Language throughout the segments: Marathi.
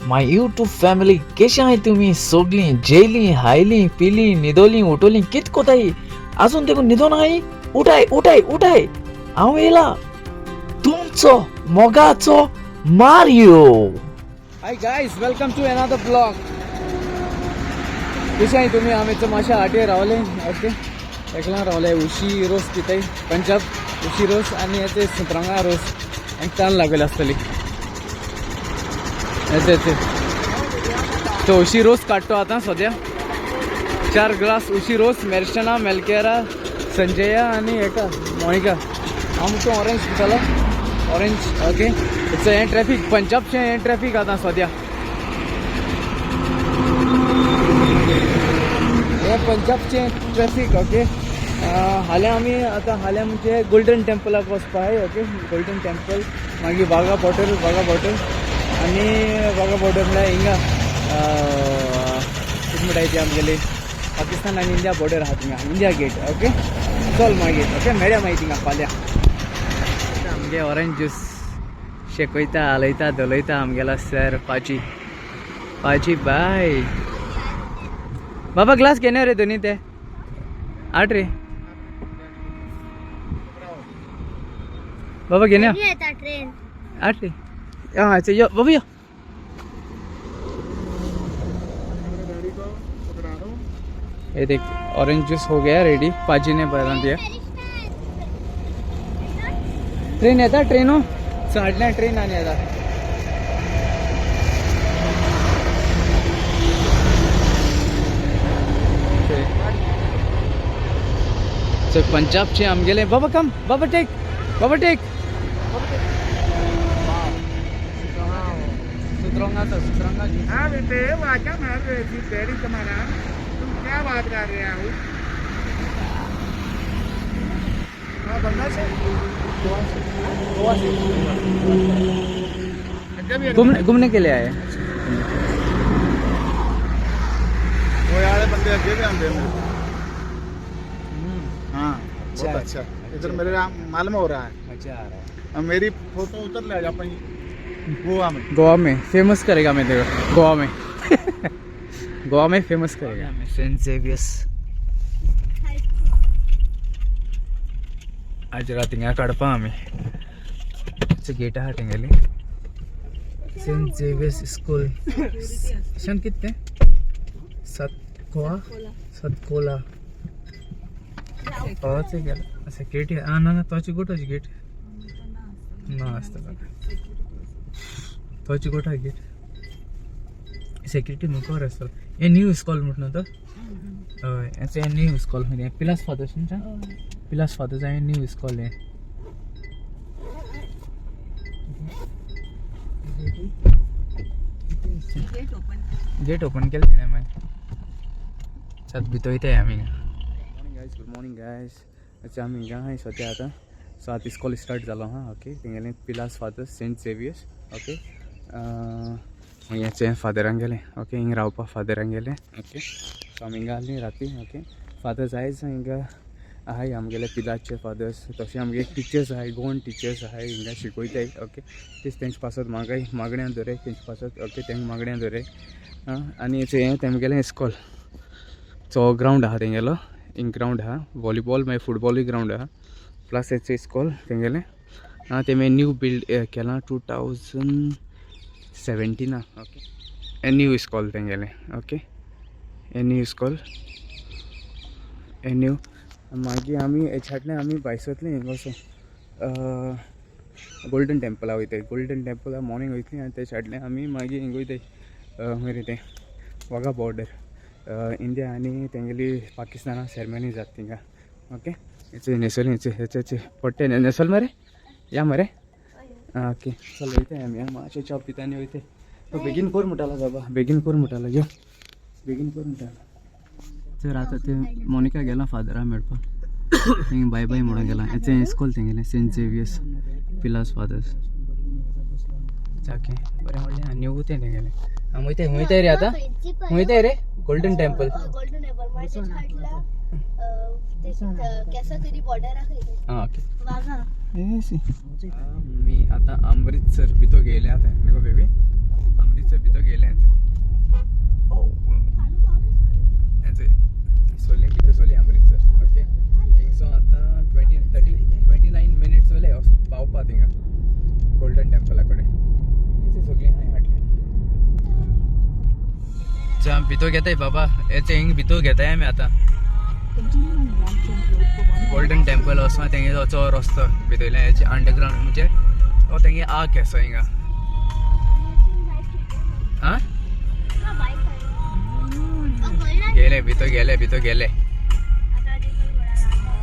माय यूट्यूब फॅमिली कशी आहे तुम्ही सोगली जेली हायली पिली निदोली उठवली कित कोताई अजून देखून निदो नाही उठाय उठाय उठाय हांव येला तुमचो मोगाचो Mario. Hi guys, welcome to another blog. कशें आहे तुम्ही? आमी मातशें हाटीर रावले. ओके, एकला रावले. उशी रोस पिताय पंजाब उशी रोस आनी येते सुत्रंगा रोस आनी तान लागलेली आसतली. येते तो उशी रोस काडटो आतां सद्या. 4 ग्लास उशी रोस मेर्शना मेलकेरा संजया आनी हेका मोनिका. आमचो ऑरेंज पितालो ऑरेंज. ओके, इट्स हें ट्रॅफिक पंजाबचें हें ट्रॅफिक आतां सद्या. हे पंजाबचें ट्रॅफिक. ओके, हाल्या आमी आतां हाल्या म्हणजे गोल्डन टेंपलाक वचपाय. ओके, गोल्डन टेंपल मागीर वाघा बॉर्डर आनी वाघा बॉर्डर म्हळ्यार हिंगा कितें म्हणटाय ती आमगेली पाकिस्तान आनी इंडिया बॉर्डर आहा थिंगा इंडिया गेट. ओके, चल मागीर. ओके, मेळ्या मागीर थिंगा फाल्यां. आमगे ऑरेंज ज्यूस शेकयता हालयता धलयता आमगेला सर पाची बाय. बाबा ग्लास घेणे रे दोन्ही ते 8 रे. बाबा घेणे 8 रे. हाँ अच्छा यो बाबा यो. ये देख ऑरेंज जूस हो गया रेडी. पाजी ने बना दिया. ट्रेन येता ट्रेनो 8:30 ट्रेन आनी येता. पंजाबचे आमगेले. बाबा कम बाबा टेक सुत्रंगा जी. हाँ बेटे, वो आजा मार रही थी तेरी तुम्हारा. तुम क्या बात कर रहे हो? हाँ, बंदा से घूमने के लिए आए. वो यार बंदे अगे भी आते हैं. हाँ, बहुत अच्छा. इधर मेरे मालूम हो रहा है. अच्छा आ रहा है. अब मेरी फोटो उतर ले अपन गोवा में फेमस करेगा मैं देखो. गोवा में फेमस करेगा. सेंट झेवियर्स आज रात हिंगा काडपा आमी. गेट आहा तेंगेली सेंट झेवियर्स स्कूल शन कितने सतकोला पावचे गेला सिक्युरिटी. ना तोची गोठाची गेट ना आसतला. तोची गोठा गेट सिक्युरिटी मुखार आसतलो. हे न्यू स्कॉल म्हणून तो. हय हे न्यू स्कॉल म्हणजे पिलास फादर्स आहे न्यू स्कॉल. हे गेट ओपन केलं तेणे मागीर सात भितर येताय आमी. Good morning guys. अच्छा आमी हिंगा आहाय सद्या आतां 7 स्कॉल स्टार्ट जालो. हां ओके, तेंगेलें पिलास फादर्स सेंट झेवियर्स. ओके, हेचे फादरांक गेले. ओके, हिंगा रावपा फादरांक गेले. ओके, सो आमी हिंगा आसली राती. ओके, फादर्स आयज हिंगा आहाय आमगेले पिलासचे फादर्स. तशें आमगे टिचर्स आहाय गोवन टिचर्स आहाय हिंगा शिकयताय. ओके, तेच तेंचे पासत मागण्या दवराय तेंचे पासत. ओके, तेंकां मागण्या दवराय. आनी हें तेमगेलें स्कॉल चो ग्रावंड आहा तेंगेलो. हिंग ग्रावंड आहा वॉलीबॉल मागीर फुटबॉलूय ग्रावंड आहा प्लस हेचे स्कॉल तेंगेलें. तेमी न्यू बिल्ड केलां 2017. ओके, हे न्यू स्कॉल तेंगेलें. ओके, हे न्यू स्कॉल हे न्यू. मागीर आमी हेच्यातल्यान आमी भायसरतलीं हिंगा वचून गोल्डन टेंपला वयताय. गोल्डन टेंपला मॉर्निंग वयतलीं आनी तेच्यातल्यान आमी मागीर हिंगा वयताय खंय तें वाघा बॉर्डर. इंडिया आनी तेंगेली पाकिस्ताना सेरेमनी जाता थिंगा. ओके, हेचे नेसोली हेचे पडटे नेसल मरे या मरे. ओके, चल वयताय आमी. मातशें च्या पितानी वयताय. बेगीन कोर म्हणटालो बाबा, बेगीन कोर म्हणटालो. यो बेगीन कोर म्हणटालो. तर आतां ते मोनिका गेला फादरा मेळपा. थिंग बाय बाय म्हणून गेला. हेचें स्कूल तेंगेलें सेंट झेवियर्स पिलास फादर्स. ओके, बरें व्हडलें आनी उतें तेंगेलें. वयताय रे आतां वयताय रे गोल्डन टेंपल. ओके, मी आता अमृतसर भितो गेले. आता नको बेबी अमृतसर भितो गेले. अच्छा भितो घेताय बाबा याचे हिंग भितो घेताय आमी आता गोल्डन टेम्पल असो तेंगे वचो रस्तो भितरल्या हेचे अंडरग्राउंड म्हणजे तो तेंगे आग केसो हिंगा हा गेले भितो गेले भितो गेले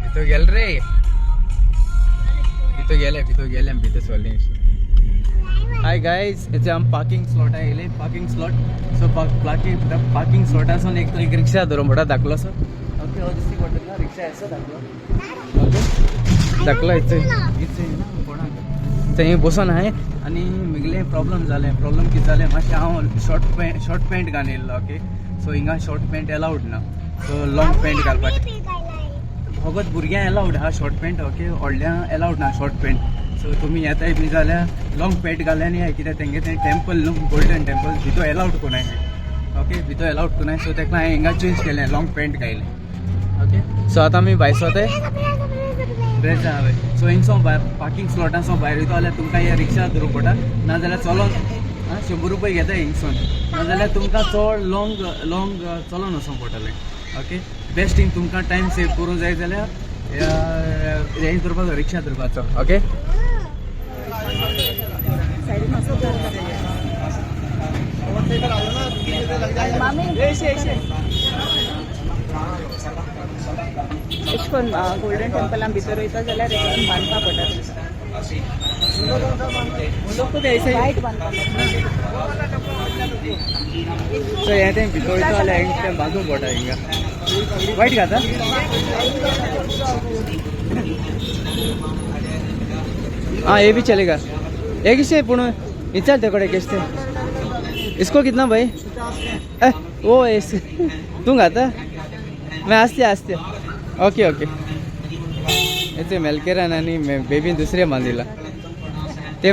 भितो गेल रे भितो गेले आमी भितो सोडले हाय गाइस इथे हम पार्किंग स्लॉट आहे पार्किंग स्लॉट सो पार्किंग स्लॉटासून एक रिक्षा धरून मोठा दाखलो सो ओके हो दिसती पडटला रिक्षा असं दाखलो ओके दाखलो इथे थंय बसून आहे आणि मिगले प्रॉब्लेम कितें जालें मातशें हांव शॉर्ट पॅन्ट घालिल्लो ओके सो हिंगा शॉर्ट पॅन्ट अलाउड ना सो लॉंग पॅन्ट घालपाक फकत भुरग्यां अलाउड हा शॉर्ट पॅन्ट ओके व्हडल्या अलाउड ना शॉर्ट पॅन्ट सो तुम्ही येताय बी जाल्यार लॉंग पॅन्ट घाल्यानी कित्याक तेंगे तें टेम्पल न्हू गोल्डन टेम्पल भितर अलाउड कोनाय ओके भितर अलाउड कोनाय सो तेका हांवें हिंगा चेंज केलें लॉंग पॅन्ट घायलें ओके सो आतां आमी भायर सोताय बेस्ट हांवें सो हिंगसो पार्किंग स्लॉटांसो भायर वयता जाल्यार तुमकां हे रिक्षा धरूंक पडटा नाजाल्यार चलोन 100 रुपया घेता हिंगसून नाजाल्यार तुमकां चड लॉंग चलोन वचोंक पडटलें ओके बेस्ट थिंग तुमकां टायम सेव करूंक जाय जाल्यार रेंज धरपाचो रिक्षा धरपाचो ओके एशकोन गोल्डन टेम्पलान भितर वयता जाल्यार रेंजान बांदपा पडटा सो हे तें भितर वयता जाल्यार तें बांदूंक पडटा हिंगा वायट घाता हाँ ये भी चलेगा एक ही से पुणे इच्छा थे कड़े किसते इसको कितना भाई वो तू गाता मैं आस्ते ओके ओके याचे मेलकेरा नानी बेबी दुसरे बांदिला ते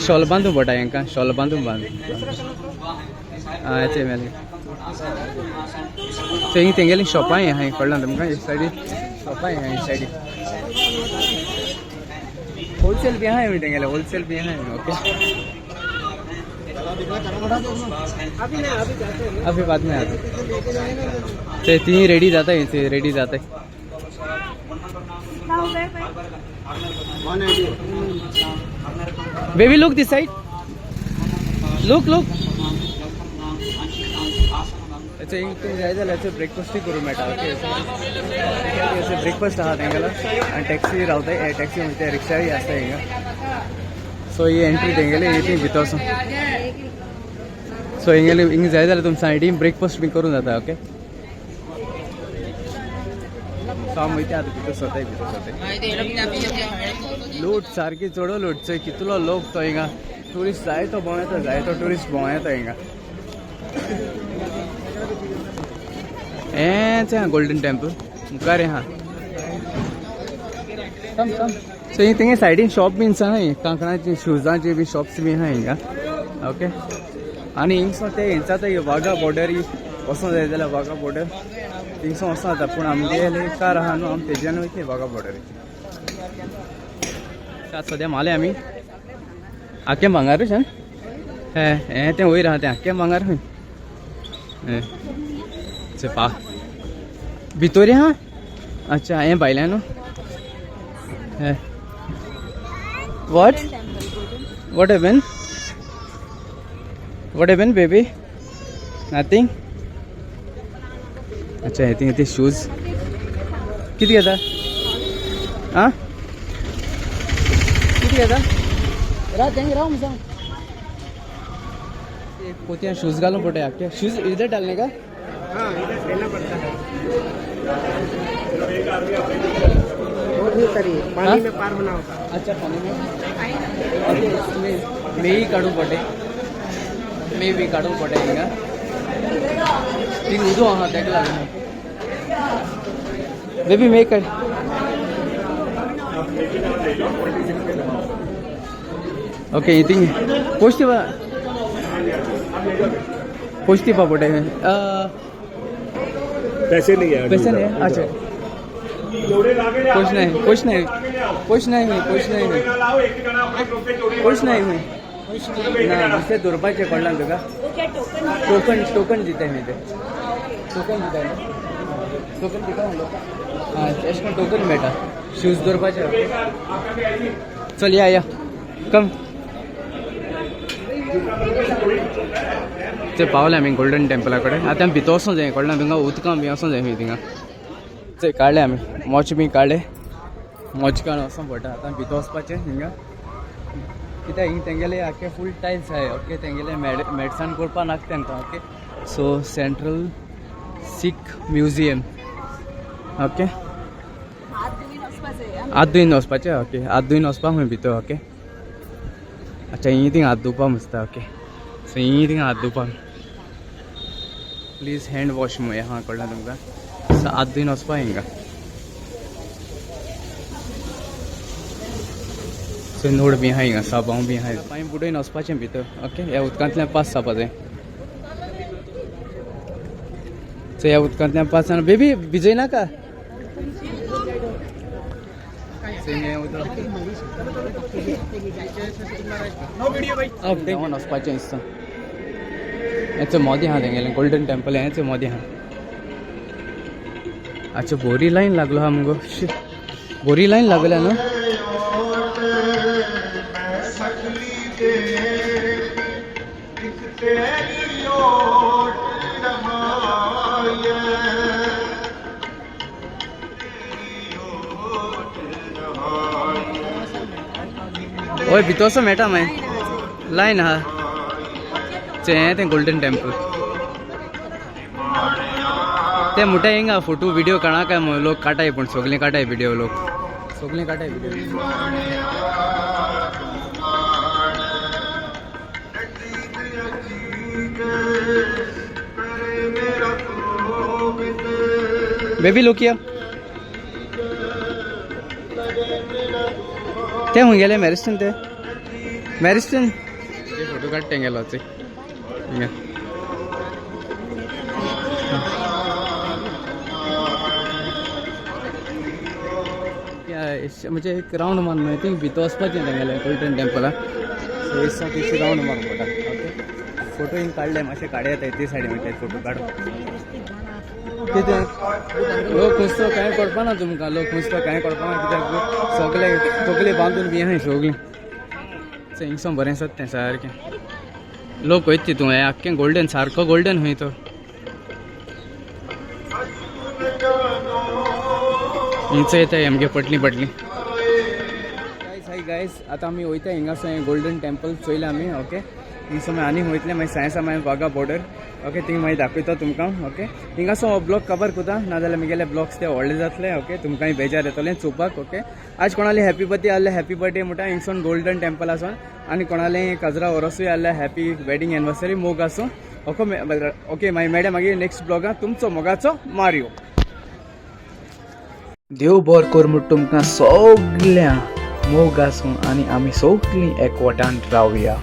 शॉल बांधून पडटा हांकां शॉल बांधून हाँ याचे मेल तेंगेली शॉपाय आहाय कळ्ळां तुमकां एक सायडी शॉपाय आहाय एक सायडी होलसेल भी है तेंगेले होलसेल भी है ओके अभी बाद में आते तीन रेडी जाता है रेडी जाता है बेबी लुक दिस साइड लुक अच्छा इथे जाय जाल्यार ब्रेकफास्ट करूं मेळटा ओके ब्रेकफास्ट आहा तेंगेलो आनी टॅक्सी रावताय टॅक्सी म्हणजे रिक्षाय आसता हिंगा सो ही एंट्री तेंगेली येती भितर सो हिंगेली हिंग जाय जाल्यार तुमच्या सायडीन ब्रेकफास्ट बी करूं जाता ओके सो हांव वयता आतां भितर सोताय लूट सारकी चड लूट चोय कितलो लोक तो हिंगा ट्युरिस्ट जाय तो ट्युरिस्ट भोंव येता हिंगा हेंच आहा गोल्डन टेम्पल मुखार आहा सो ही तेंगे सायडीन शॉप बीन आहा कांकणाची शुजाची बी शॉप्स बी आहा हिंगा ओके आनी हिंगसो ते हेंचा ते वाघा बॉर्डर वचों जाय जाल्यार वाघा बॉर्डर थिंगसो वचों जाता पूण आमगे कार आहा न्हू आमी तेज्यान वयतली वाघा बॉर्डर सद्या माले आमी आख्खें भांगारूच हें तें वयर आहा तें आख्खें भांगार खंय पा भितर आहा अच्छा हें भायल्यान न्हू What happened? What happened, baby? Nothing. अच्छा I think it is shoes. किती घेता? हाँ? किती घेता? राव मुझे. पोतियाँ शूज घालूं पड़े आपके. शूज इधर डालने का? हाँ इधर देना पड़ता है. पानी में पार होना होता. अच्छा पानी में मैं ही काढूं पडे मैं भी काढूं पडे हिंगा ती उदो आहा तेका लागून बेबी मैं काड ओके इथिंग पोचती पा पडे पैसे नहीं है. अच्छा कुछ नहीं हुई ना दुसरे दुरपाचे पडला तुका टोकन दिताय मी ते टोकन दिताय टोकन दिता हां अशें करून टोकन मेळटा शूज दवरपाचे चल या कम ते पावले आमी गोल्डन टेम्पला कडेन आतां आमी भितर वचूंक जाय कळना थिंगा उदकां बी वचूंक जाय थिंगा ते काडले आमी मोच बी काडले मोच काडून वचूंक पडटा आतां भितर वचपाचें थिंगा कित्याक हिंग तेंगेले आख्खे फूल टायल्स आहाय ओके तेंगेले मेडिसन करपा नाका तेंकां ओके सो सेंट्रल सीख म्युजियम ओके हात धुयन वचपाचें ओके हात धुयन वचपाक खंय भितर ओके अच्छा ही थिंग हात धुवपा मसता ओके सो ही थिंग हात धुवपाक प्लीज हँड वॉश म्हूण हां कळना तुमकां सो हात धुयन वचपा हिंगा सो नोड बी आहा हिंगा साबांव बी आहाय पांय बुडयन वचपाचें भितर ओके ह्या उदकांतल्यान पास जावपा जाय सो ह्या उदकांतल्यान पास जावन बेबी भिजय नाका देवान वचपाचें दिसता हेचो मोदी आहा तेंगेलें गोल्डन टेम्पल हेचो मोदी आहा अच्छा बोरी लायन लागलो हा मुगो बोरी लायन लागल्या न्हू ओय भितर वचूं मेळटा माय लायन आहा तें गोल्डन टेम्पल ते मुठा हिंगा फोटो व्हिडिओ काणा काय लोक काटाय पूण सगळीं काटाय व्हिडिओ लोक सगळीं काटाय व्हिडिओ बेबी लोक या ते हूंय गेले मॅरिस्टन ते फोटो काडटे गेलो ते म्हणजे एक रावंड मारून थिंग भितर वचपाचें तेंगेलें गोल्डन टेम्पलाक सो दिसा तेची रावंड मारूंक पडटा ओके फोटो हिंग काडले मातशे काडे येताय ते सायडीन वयताय फोटो काडून कितें लोक नुसतो कांय करपा ना तुमकां लोक नुसतो कांय करपा ना कित्याक सगळे तकले बांदून बी आहाय सगळीं हिंगसो बरें आसात तें सारकें लोक वयत तितूं हें आख्खें गोल्डन सारको गोल्डन खंय तो हिंच येताय आमगे पटली गायज आतां आमी वयता हिंगासो हें गोल्डन टेम्पल चोयलें आमी ओके हिंगसो मागीर आनीक वयतलें मागीर सायन्सा मागीर वाघा बॉर्डर ओके थिंग मागीर दाखयता तुमकां ओके हिंगासो हो ब्लॉग कवर कोता नाजाल्यार म्हगेले ब्लॉग्स ते व्हडले जातले ओके तुमकांय बेजार येतलें चोवपाक ओके आज कोणाले हॅपी बर्थडे आहले हॅपी बर्थडे म्हणटा हिंगसून गोल्डन टेम्पल आसून आनी कोणाले काजरा वरसूय आहले हॅपी वेडिंग एनिवर्सरी मोग आसूं ओके मागीर मेळ्या मागीर नेक्स्ट ब्लॉगान तुमचो मोगाचो मारियो देव बरें कर म्हूण तुमकां सगळ्यां मोग आसूं आनी आमी सगळीं एकवटान रावया